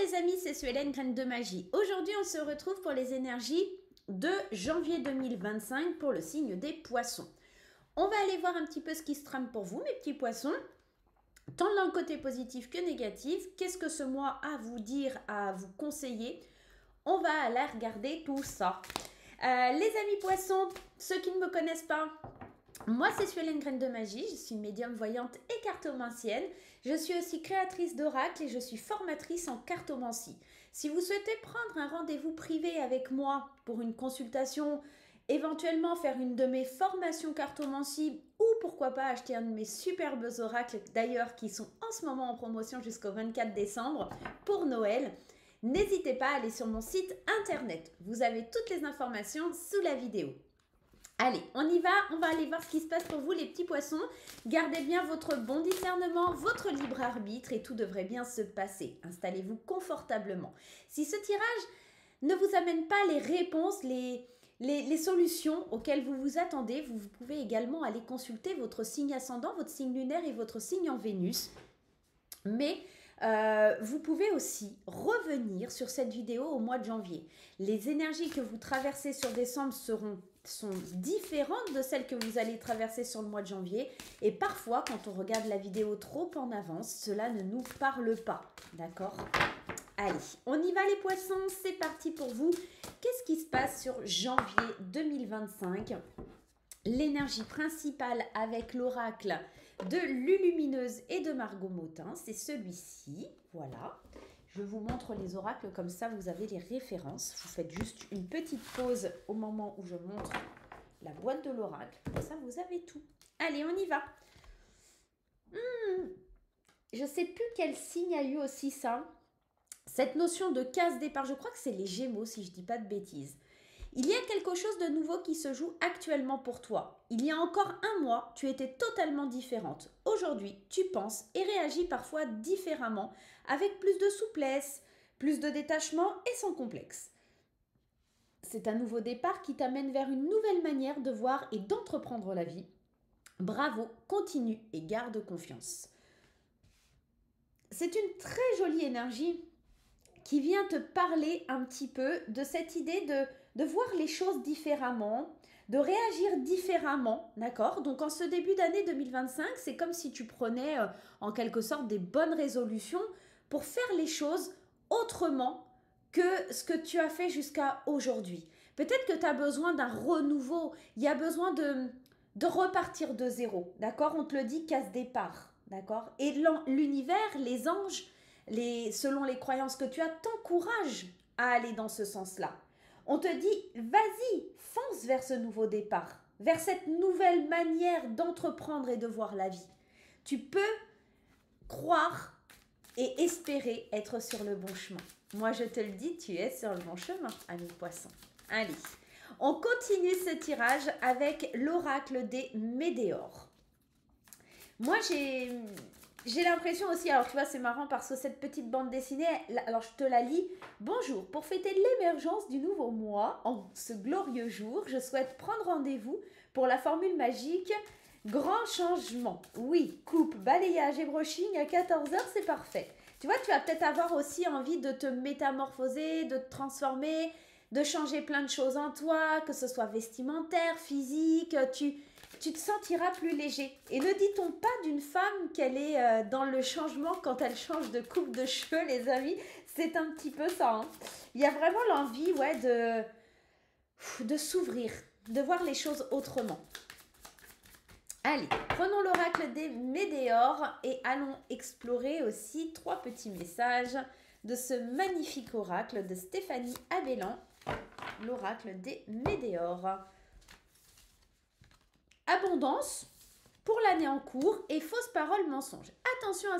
les amis, c'est Suelen, Graine de Magie. Aujourd'hui, on se retrouve pour les énergies de janvier 2025 pour le signe des poissons. On va aller voir un petit peu ce qui se trame pour vous, mes petits poissons, tant dans le côté positif que négatif. Qu'est-ce que ce mois a à vous dire, à vous conseiller? On va aller regarder tout ça. Les amis poissons, ceux qui ne me connaissent pas, moi c'est Suelen, Graine de Magie, je suis médium voyante et cartomancienne. Je suis aussi créatrice d'oracles et je suis formatrice en cartomancie. Si vous souhaitez prendre un rendez-vous privé avec moi pour une consultation, éventuellement faire une de mes formations cartomancie ou pourquoi pas acheter un de mes superbes oracles d'ailleurs qui sont en ce moment en promotion jusqu'au 24 décembre pour Noël, n'hésitez pas à aller sur mon site internet. Vous avez toutes les informations sous la vidéo. Allez, on y va, on va aller voir ce qui se passe pour vous les petits poissons. Gardez bien votre bon discernement, votre libre arbitre et tout devrait bien se passer. Installez-vous confortablement. Si ce tirage ne vous amène pas les réponses, les solutions auxquelles vous vous attendez, vous pouvez également aller consulter votre signe ascendant, votre signe lunaire et votre signe en Vénus. Mais vous pouvez aussi revenir sur cette vidéo au mois de janvier. Les énergies que vous traversez sur décembre sont différentes de celles que vous allez traverser sur le mois de janvier. Et parfois, quand on regarde la vidéo trop en avance, cela ne nous parle pas. D'accord ? Allez, on y va les poissons, c'est parti pour vous. Qu'est-ce qui se passe sur janvier 2025 ? L'énergie principale avec l'oracle de Lulumineuse et de Margot Motin, c'est celui-ci, voilà. Je vous montre les oracles, comme ça vous avez les références. Vous faites juste une petite pause au moment où je montre la boîte de l'oracle, comme ça vous avez tout. Allez, on y va. Je ne sais plus quel signe a eu aussi ça. Cette notion de case départ, je crois que c'est les Gémeaux si je ne dis pas de bêtises. Il y a quelque chose de nouveau qui se joue actuellement pour toi. Il y a encore un mois, tu étais totalement différente. Aujourd'hui, tu penses et réagis parfois différemment, avec plus de souplesse, plus de détachement et sans complexe. C'est un nouveau départ qui t'amène vers une nouvelle manière de voir et d'entreprendre la vie. Bravo, continue et garde confiance. C'est une très jolie énergie qui vient te parler un petit peu de cette idée de voir les choses différemment, de réagir différemment, d'accord? Donc en ce début d'année 2025, c'est comme si tu prenais en quelque sorte des bonnes résolutions pour faire les choses autrement que ce que tu as fait jusqu'à aujourd'hui. Peut-être que tu as besoin d'un renouveau, il y a besoin de repartir de zéro, d'accord? On te le dit, case départ, d'accord? Et l'univers, les anges, selon les croyances que tu as, t'encouragent à aller dans ce sens-là. On te dit, vas-y, fonce vers ce nouveau départ, vers cette nouvelle manière d'entreprendre et de voir la vie. Tu peux croire et espérer être sur le bon chemin. Moi, je te le dis, tu es sur le bon chemin, amis poissons. Allez, on continue ce tirage avec l'oracle des Médéors. Moi, j'ai l'impression aussi, alors tu vois, c'est marrant parce que cette petite bande dessinée, alors je te la lis. Bonjour, pour fêter l'émergence du nouveau mois, en ce glorieux jour, je souhaite prendre rendez-vous pour la formule magique grand changement. Oui, coupe, balayage et brushing à 14 h, c'est parfait. Tu vois, tu vas peut-être avoir aussi envie de te métamorphoser, de te transformer, de changer plein de choses en toi, que ce soit vestimentaire, physique, tu te sentiras plus léger. Et ne dit-on pas d'une femme qu'elle est dans le changement quand elle change de coupe de cheveux, les amis? C'est un petit peu ça. Hein. Il y a vraiment l'envie de s'ouvrir, de voir les choses autrement. Allez, prenons l'oracle des Médéors et allons explorer aussi 3 petits messages de ce magnifique oracle de Stéphanie Abellan, l'oracle des Médéors. Abondance pour l'année en cours et fausse parole mensonge. Attention à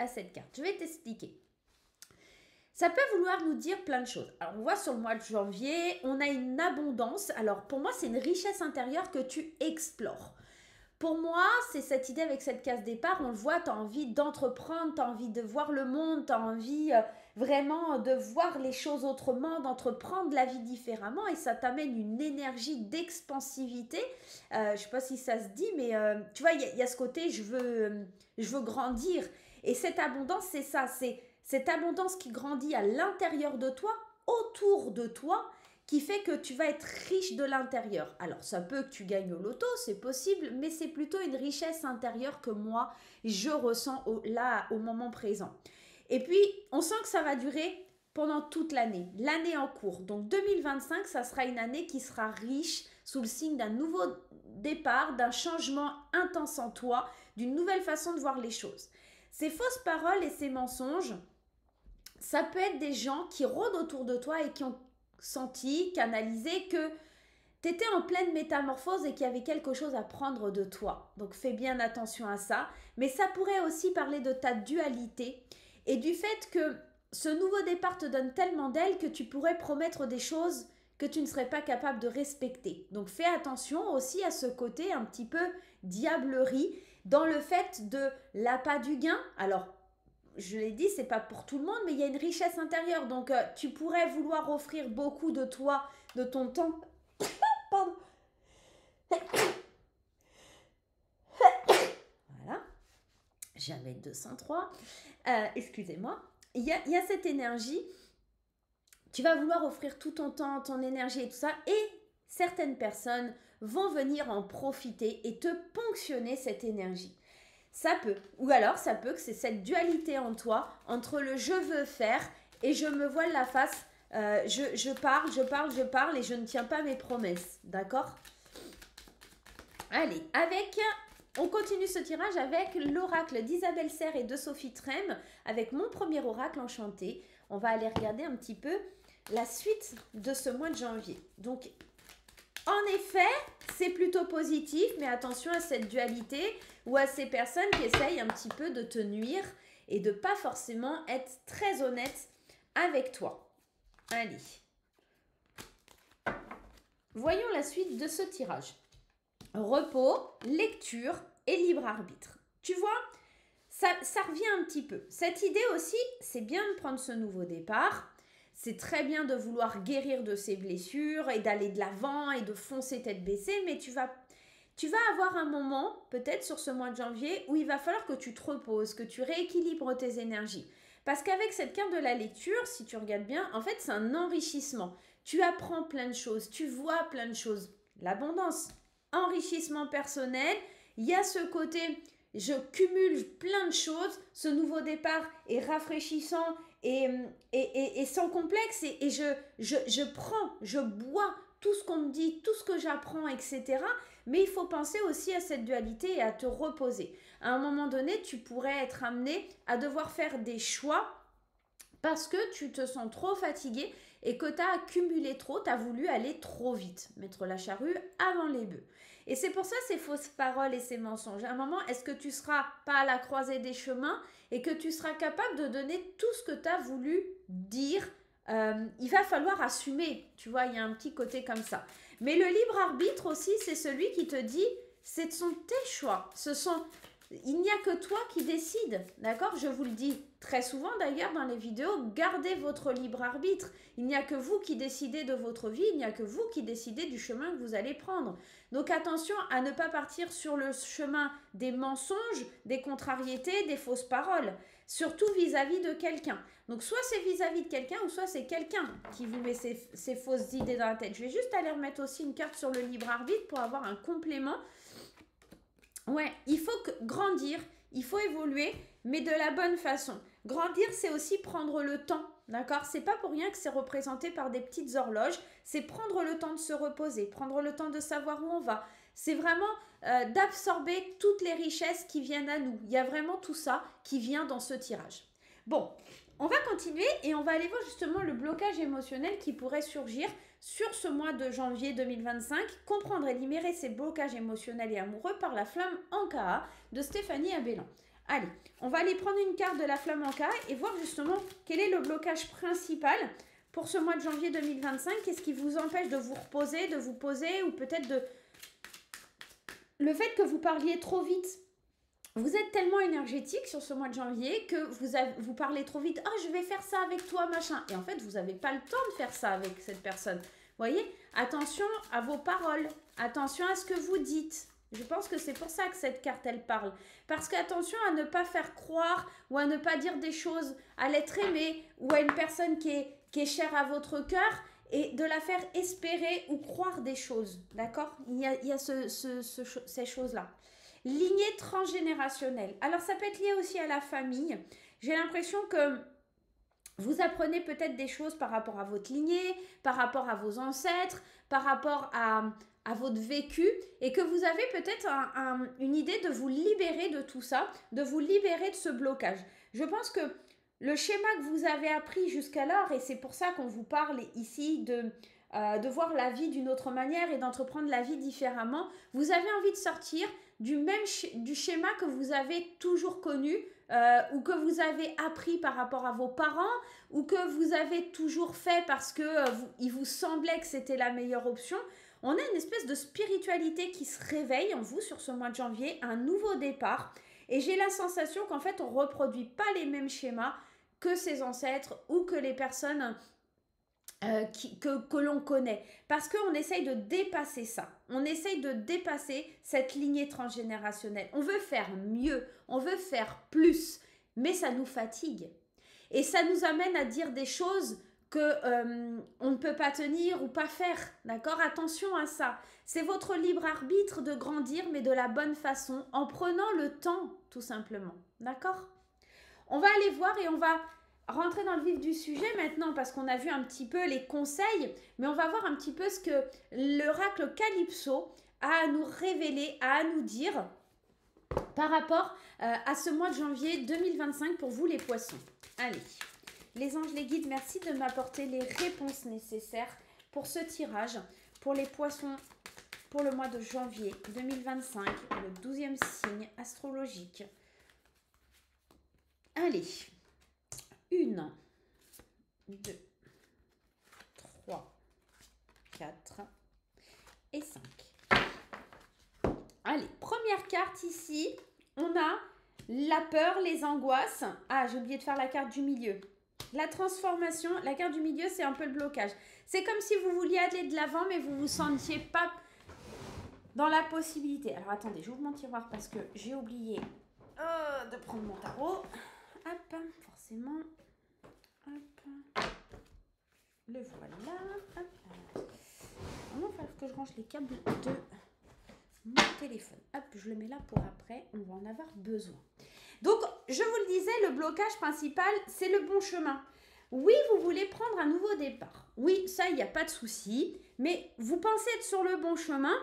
cette carte, je vais t'expliquer. Ça peut vouloir nous dire plein de choses. Alors on voit sur le mois de janvier, on a une abondance. Alors pour moi, c'est une richesse intérieure que tu explores. Pour moi, c'est cette idée avec cette case départ, on le voit, tu as envie d'entreprendre, tu as envie de voir le monde, tu as envie vraiment de voir les choses autrement, d'entreprendre la vie différemment et ça t'amène une énergie d'expansivité. Je ne sais pas si ça se dit, mais tu vois, il y a ce côté, je veux grandir. Et cette abondance, c'est ça, cette abondance qui grandit à l'intérieur de toi, autour de toi, qui fait que tu vas être riche de l'intérieur. Alors, ça peut que tu gagnes au loto, c'est possible, mais c'est plutôt une richesse intérieure que moi, je ressens là, au moment présent. Et puis, on sent que ça va durer pendant toute l'année en cours. Donc, 2025, ça sera une année qui sera riche sous le signe d'un nouveau départ, d'un changement intense en toi, d'une nouvelle façon de voir les choses. Ces fausses paroles et ces mensonges, ça peut être des gens qui rôdent autour de toi et qui ont senti, canalisé que tu étais en pleine métamorphose et qu'il y avait quelque chose à prendre de toi. Donc fais bien attention à ça. Mais ça pourrait aussi parler de ta dualité et du fait que ce nouveau départ te donne tellement d'ailes que tu pourrais promettre des choses que tu ne serais pas capable de respecter. Donc fais attention aussi à ce côté un petit peu diablerie dans le fait de l'appât du gain. Alors, je l'ai dit, c'est pas pour tout le monde, mais il y a une richesse intérieure. Donc, tu pourrais vouloir offrir beaucoup de toi, de ton temps. Pardon. Voilà. J'avais 203. Excusez-moi. Il y a cette énergie. Tu vas vouloir offrir tout ton temps, ton énergie et tout ça. Et certaines personnes vont venir en profiter et te ponctionner cette énergie. Ça peut. Ou alors, ça peut que c'est cette dualité en toi entre le je veux faire et je me voile la face. Je parle et je ne tiens pas mes promesses. D'accord? Allez, on continue ce tirage avec l'oracle d'Isabelle Serre et de Sophie Trem, avec mon premier oracle enchanté. On va aller regarder un petit peu la suite de ce mois de janvier. Donc, en effet, c'est plutôt positif, mais attention à cette dualité ou à ces personnes qui essayent un petit peu de te nuire et de pas forcément être très honnête avec toi. Allez. Voyons la suite de ce tirage. Repos, lecture et libre arbitre. Tu vois, ça revient un petit peu. Cette idée aussi, c'est bien de prendre ce nouveau départ. C'est très bien de vouloir guérir de ses blessures et d'aller de l'avant et de foncer tête baissée, mais tu vas avoir un moment, peut-être sur ce mois de janvier, où il va falloir que tu te reposes, que tu rééquilibres tes énergies. Parce qu'avec cette carte de la lecture, si tu regardes bien, en fait, c'est un enrichissement. Tu apprends plein de choses, tu vois plein de choses. L'abondance, enrichissement personnel, il y a ce côté, je cumule plein de choses, ce nouveau départ est rafraîchissant et sans complexe et je prends, je bois tout ce qu'on me dit, tout ce que j'apprends, etc. Mais il faut penser aussi à cette dualité et à te reposer. À un moment donné, tu pourrais être amené à devoir faire des choix parce que tu te sens trop fatigué et que tu as accumulé trop, tu as voulu aller trop vite, mettre la charrue avant les bœufs. Et c'est pour ça ces fausses paroles et ces mensonges. À un moment, est-ce que tu ne seras pas à la croisée des chemins et que tu seras capable de donner tout ce que tu as voulu dire? Il va falloir assumer, tu vois, il y a un petit côté comme ça. Mais le libre arbitre aussi, c'est celui qui te dit, ce sont tes choix, il n'y a que toi qui décides, d'accord? Je vous le dis très souvent d'ailleurs dans les vidéos, gardez votre libre arbitre. Il n'y a que vous qui décidez de votre vie, il n'y a que vous qui décidez du chemin que vous allez prendre. Donc attention à ne pas partir sur le chemin des mensonges, des contrariétés, des fausses paroles, surtout vis-à-vis de quelqu'un. Donc soit c'est vis-à-vis de quelqu'un ou soit c'est quelqu'un qui vous met ces fausses idées dans la tête. Je vais juste aller remettre aussi une carte sur le libre arbitre pour avoir un complément. Ouais, il faut grandir, il faut évoluer, mais de la bonne façon. Grandir, c'est aussi prendre le temps, d'accord? C'est pas pour rien que c'est représenté par des petites horloges. C'est prendre le temps de se reposer, prendre le temps de savoir où on va. C'est vraiment d'absorber toutes les richesses qui viennent à nous. Il y a vraiment tout ça qui vient dans ce tirage. Bon, on va continuer et on va aller voir justement le blocage émotionnel qui pourrait surgir sur ce mois de janvier 2025, comprendre et libérer ces blocages émotionnels et amoureux par la flamme Ankara de Stéphanie Abellan. Allez, on va aller prendre une carte de la flamme Ankara et voir justement quel est le blocage principal pour ce mois de janvier 2025. Qu'est-ce qui vous empêche de vous reposer, de vous poser ou peut-être le fait que vous parliez trop vite. Vous êtes tellement énergétique sur ce mois de janvier que vous parlez trop vite. « Ah, je vais faire ça avec toi, machin. » Et en fait, vous n'avez pas le temps de faire ça avec cette personne. Vous voyez? Attention à vos paroles. Attention à ce que vous dites. Je pense que c'est pour ça que cette carte, elle parle. Parce qu'attention à ne pas faire croire ou à ne pas dire des choses à l'être aimé ou à une personne qui est chère à votre cœur et de la faire espérer ou croire des choses. D'accord? Il y a ces choses-là. Lignée transgénérationnelle. Alors, ça peut être lié aussi à la famille. J'ai l'impression que vous apprenez peut-être des choses par rapport à votre lignée, par rapport à vos ancêtres, par rapport à votre vécu et que vous avez peut-être une idée de vous libérer de tout ça, de vous libérer de ce blocage. Je pense que le schéma que vous avez appris jusqu'alors, et c'est pour ça qu'on vous parle ici de voir la vie d'une autre manière et d'entreprendre la vie différemment, vous avez envie de sortir du schéma que vous avez toujours connu, ou que vous avez appris par rapport à vos parents, ou que vous avez toujours fait parce que il vous semblait que c'était la meilleure option. On a une espèce de spiritualité qui se réveille en vous sur ce mois de janvier, un nouveau départ. Et j'ai la sensation qu'en fait, on ne reproduit pas les mêmes schémas que ses ancêtres ou que les personnes que l'on connaît. Parce qu'on essaye de dépasser ça. On essaye de dépasser cette lignée transgénérationnelle. On veut faire mieux, on veut faire plus, mais ça nous fatigue. Et ça nous amène à dire des choses que on ne peut pas tenir ou pas faire. D'accord? Attention à ça. C'est votre libre arbitre de grandir, mais de la bonne façon, en prenant le temps, tout simplement. D'accord? On va aller voir et on va rentrer dans le vif du sujet maintenant parce qu'on a vu un petit peu les conseils, mais on va voir un petit peu ce que l'oracle Calypso a à nous révéler, a à nous dire par rapport à ce mois de janvier 2025 pour vous les poissons. Allez, les anges, les guides, merci de m'apporter les réponses nécessaires pour ce tirage, pour les poissons, pour le mois de janvier 2025, le 12e signe astrologique. Allez, 1, 2, 3, 4 et 5. Allez, première carte ici, on a la peur, les angoisses. Ah, j'ai oublié de faire la carte du milieu. La transformation, la carte du milieu, c'est un peu le blocage. C'est comme si vous vouliez aller de l'avant, mais vous ne vous sentiez pas dans la possibilité. Alors, attendez, j'ouvre mon tiroir parce que j'ai oublié de prendre mon tarot. Hop, forcément. Hop. Le voilà. Hop. Il va falloir que je range les câbles de mon téléphone. Hop, je le mets là pour après. On va en avoir besoin. Donc, je vous le disais, le blocage principal, c'est le bon chemin. Oui, vous voulez prendre un nouveau départ. Oui, ça, il n'y a pas de souci. Mais vous pensez être sur le bon chemin.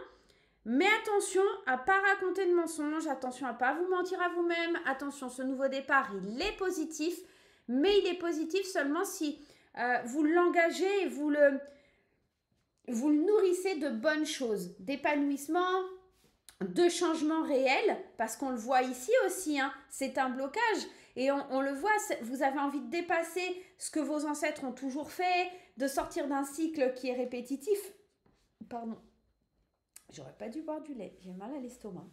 Mais attention à ne pas raconter de mensonges. Attention à ne pas vous mentir à vous-même. Attention, ce nouveau départ, il est positif. Mais il est positif seulement si vous l'engagez et vous le nourrissez de bonnes choses. D'épanouissement, de changements réels, parce qu'on le voit ici aussi, hein, c'est un blocage et on le voit, vous avez envie de dépasser ce que vos ancêtres ont toujours fait, de sortir d'un cycle qui est répétitif. Pardon, j'aurais pas dû boire du lait, j'ai mal à l'estomac.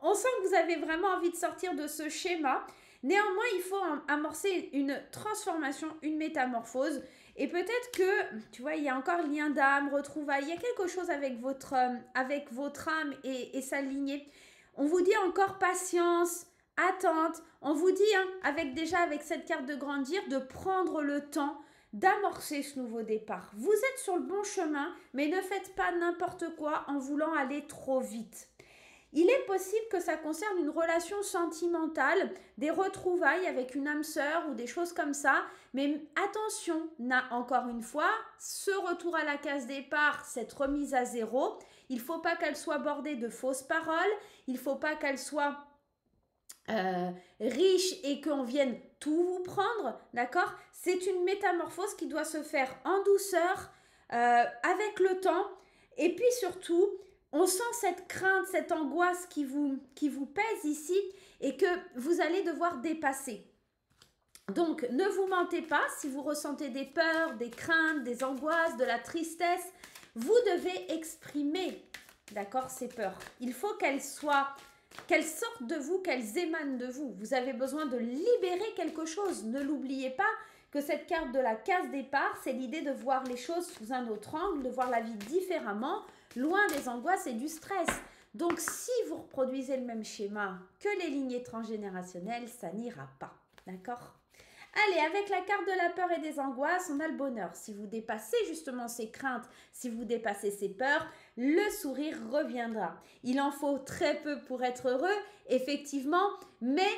On sent que vous avez vraiment envie de sortir de ce schéma. Néanmoins, il faut amorcer une transformation, une métamorphose. Et peut-être que, tu vois, il y a encore lien d'âme, retrouvailles, il y a quelque chose avec votre âme et sa lignée. On vous dit encore patience, attente. On vous dit, hein, avec cette carte de grandir, de prendre le temps d'amorcer ce nouveau départ. Vous êtes sur le bon chemin, mais ne faites pas n'importe quoi en voulant aller trop vite. Il est possible que ça concerne une relation sentimentale, des retrouvailles avec une âme sœur ou des choses comme ça. Mais attention, encore une fois, ce retour à la case départ, cette remise à zéro, il ne faut pas qu'elle soit bordée de fausses paroles, il ne faut pas qu'elle soit riche et qu'on vienne tout vous prendre, d'accord? C'est une métamorphose qui doit se faire en douceur, avec le temps, et puis surtout, on sent cette crainte, cette angoisse qui vous pèse ici et que vous allez devoir dépasser. Donc, ne vous mentez pas si vous ressentez des peurs, des craintes, des angoisses, de la tristesse. Vous devez exprimer, d'accord, ces peurs. Il faut qu'elles sortent de vous, qu'elles émanent de vous. Vous avez besoin de libérer quelque chose. Ne l'oubliez pas que cette carte de la case départ, c'est l'idée de voir les choses sous un autre angle, de voir la vie différemment, loin des angoisses et du stress. Donc, si vous reproduisez le même schéma que les lignées transgénérationnelles, ça n'ira pas. D'accord ? Allez, avec la carte de la peur et des angoisses, on a le bonheur. Si vous dépassez justement ces craintes, si vous dépassez ces peurs, le sourire reviendra. Il en faut très peu pour être heureux, effectivement, mais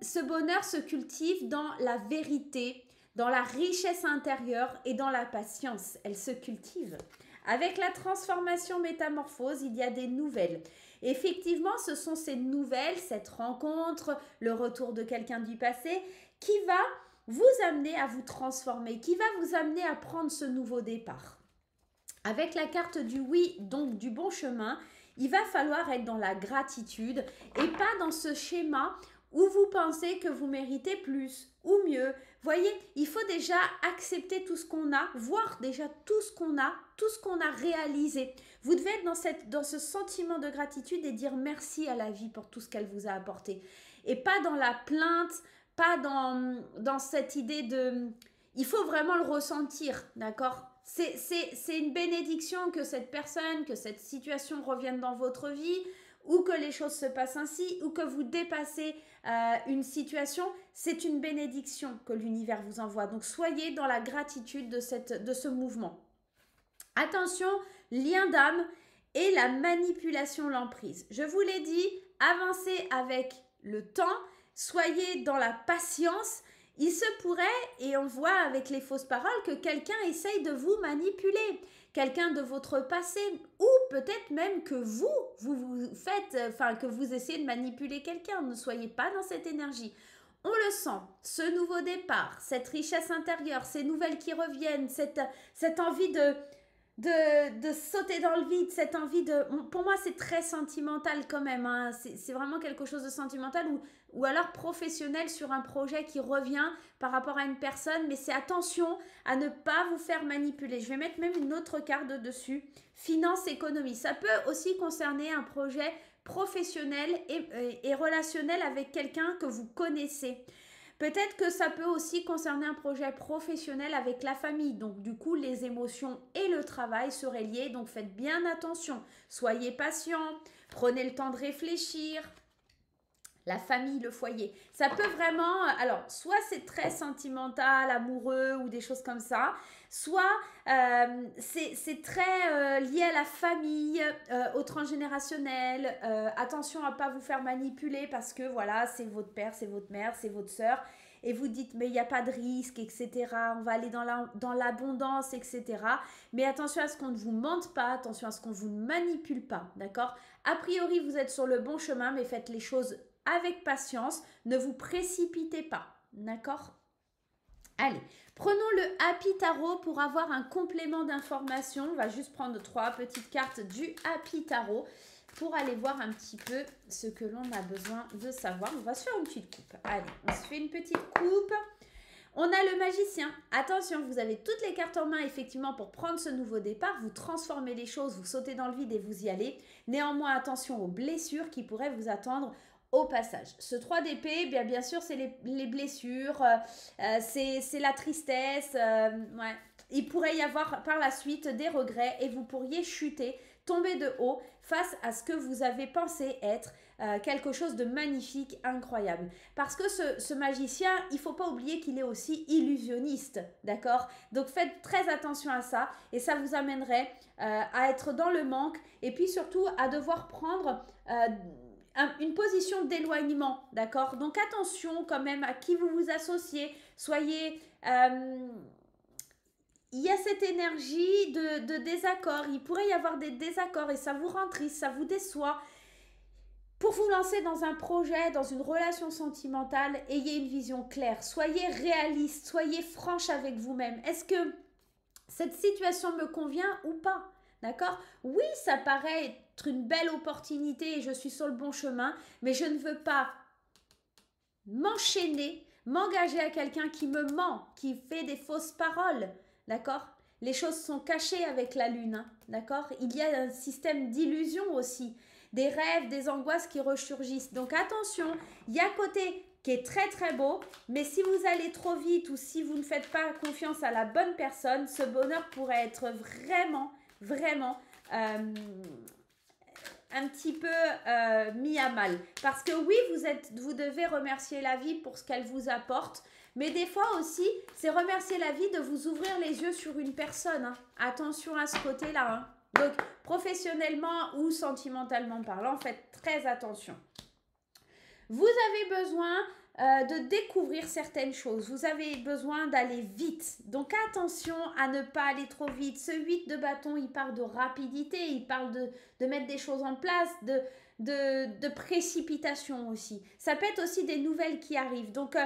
ce bonheur se cultive dans la vérité, dans la richesse intérieure et dans la patience. Elle se cultive. Avec la transformation métamorphose, il y a des nouvelles. Effectivement, ce sont ces nouvelles, cette rencontre, le retour de quelqu'un du passé qui va vous amener à vous transformer, qui va vous amener à prendre ce nouveau départ. Avec la carte du oui, donc du bon chemin, il va falloir être dans la gratitude et pas dans ce schéma où vous pensez que vous méritez plus ou mieux. Voyez, il faut déjà accepter tout ce qu'on a, voir déjà tout ce qu'on a réalisé. Vous devez être dans ce sentiment de gratitude et dire merci à la vie pour tout ce qu'elle vous a apporté. Et pas dans la plainte, pas dans cette idée de... Il faut vraiment le ressentir, d'accord ? C'est une bénédiction que cette personne, que cette situation revienne dans votre vie, ou que les choses se passent ainsi, ou que vous dépassez une situation. C'est une bénédiction que l'univers vous envoie. Donc, soyez dans la gratitude de ce mouvement. Attention, lien d'âme et la manipulation, l'emprise. Je vous l'ai dit, avancez avec le temps, soyez dans la patience. Il se pourrait, et on voit avec les fausses paroles, que quelqu'un essaye de vous manipuler, quelqu'un de votre passé, ou peut-être même que vous faites, que vous essayez de manipuler quelqu'un. Ne soyez pas dans cette énergie. On le sent, ce nouveau départ, cette richesse intérieure, ces nouvelles qui reviennent, cette envie de sauter dans le vide, cette envie de... Pour moi, c'est très sentimental quand même, hein. C'est vraiment quelque chose de sentimental ou alors professionnel sur un projet qui revient par rapport à une personne, mais c'est attention à ne pas vous faire manipuler. Je vais mettre même une autre carte dessus, finance, économie. Ça peut aussi concerner un projet professionnel et relationnel avec quelqu'un que vous connaissez. Peut-être que ça peut aussi concerner un projet professionnel avec la famille. Donc, du coup, les émotions et le travail seraient liés. Donc, faites bien attention. Soyez patient. Prenez le temps de réfléchir. La famille, le foyer. Ça peut vraiment... Alors, soit c'est très sentimental, amoureux ou des choses comme ça. Soit c'est très lié à la famille, au transgénérationnel. Attention à ne pas vous faire manipuler parce que voilà, c'est votre père, c'est votre mère, c'est votre sœur. Et vous dites, mais il n'y a pas de risque, etc. On va aller dans l'abondance, etc. Mais attention à ce qu'on ne vous mente pas, attention à ce qu'on ne vous manipule pas, d'accord ? A priori, vous êtes sur le bon chemin, mais faites les choses avec patience. Ne vous précipitez pas, d'accord ? Allez, prenons le Happy Tarot pour avoir un complément d'information. On va juste prendre 3 petites cartes du Happy Tarot pour aller voir un petit peu ce que l'on a besoin de savoir. On va se faire une petite coupe. Allez, on se fait une petite coupe. On a le magicien. Attention, vous avez toutes les cartes en main effectivement pour prendre ce nouveau départ. Vous transformez les choses, vous sautez dans le vide et vous y allez. Néanmoins, attention aux blessures qui pourraient vous attendre au passage. Ce 3 d'épée, bien sûr, c'est les blessures, c'est la tristesse. Ouais. Il pourrait y avoir par la suite des regrets et vous pourriez chuter, tomber de haut face à ce que vous avez pensé être quelque chose de magnifique, incroyable. Parce que ce magicien, il ne faut pas oublier qu'il est aussi illusionniste, d'accord ? Donc faites très attention à ça et ça vous amènerait à être dans le manque et puis surtout à devoir prendre... une position d'éloignement, d'accord? Donc attention quand même à qui vous vous associez, soyez... il y a cette énergie de désaccord, il pourrait y avoir des désaccords et ça vous rend triste, ça vous déçoit. Pour vous lancer dans un projet, dans une relation sentimentale, ayez une vision claire, soyez réaliste, soyez franche avec vous-même. Est-ce que cette situation me convient ou pas? D'accord? Oui, ça paraît être une belle opportunité et je suis sur le bon chemin, mais je ne veux pas m'enchaîner, m'engager à quelqu'un qui me ment, qui fait des fausses paroles. D'accord? Les choses sont cachées avec la lune. Hein, d'accord? Il y a un système d'illusion aussi. Des rêves, des angoisses qui ressurgissent. Donc attention, il y a côté qui est très très beau. Mais si vous allez trop vite ou si vous ne faites pas confiance à la bonne personne, ce bonheur pourrait être vraiment, vraiment un petit peu mis à mal. Parce que oui, vous devez remercier la vie pour ce qu'elle vous apporte. Mais des fois aussi, c'est remercier la vie de vous ouvrir les yeux sur une personne. Hein. Attention à ce côté-là. Hein. Donc, professionnellement ou sentimentalement parlant, faites très attention. Vous avez besoin de découvrir certaines choses. Vous avez besoin d'aller vite. Donc, attention à ne pas aller trop vite. Ce 8 de bâton, il parle de rapidité. Il parle de mettre des choses en place, de précipitation aussi. Ça peut être aussi des nouvelles qui arrivent. Donc,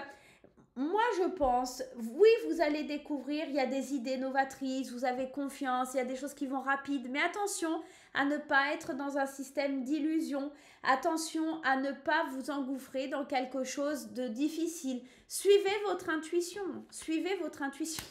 moi, je pense, oui, vous allez découvrir, il y a des idées novatrices, vous avez confiance, il y a des choses qui vont rapides, mais attention à ne pas être dans un système d'illusion, attention à ne pas vous engouffrer dans quelque chose de difficile. Suivez votre intuition, suivez votre intuition.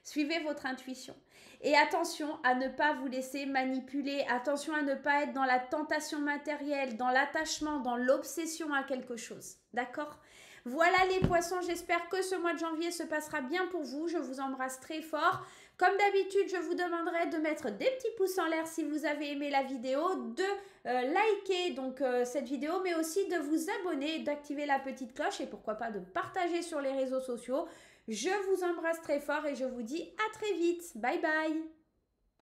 Suivez votre intuition. Et attention à ne pas vous laisser manipuler, attention à ne pas être dans la tentation matérielle, dans l'attachement, dans l'obsession à quelque chose. D'accord ? Voilà les poissons, j'espère que ce mois de janvier se passera bien pour vous. Je vous embrasse très fort. Comme d'habitude, je vous demanderai de mettre des petits pouces en l'air si vous avez aimé la vidéo, de liker donc cette vidéo, mais aussi de vous abonner, d'activer la petite cloche et pourquoi pas de partager sur les réseaux sociaux. Je vous embrasse très fort et je vous dis à très vite. Bye bye.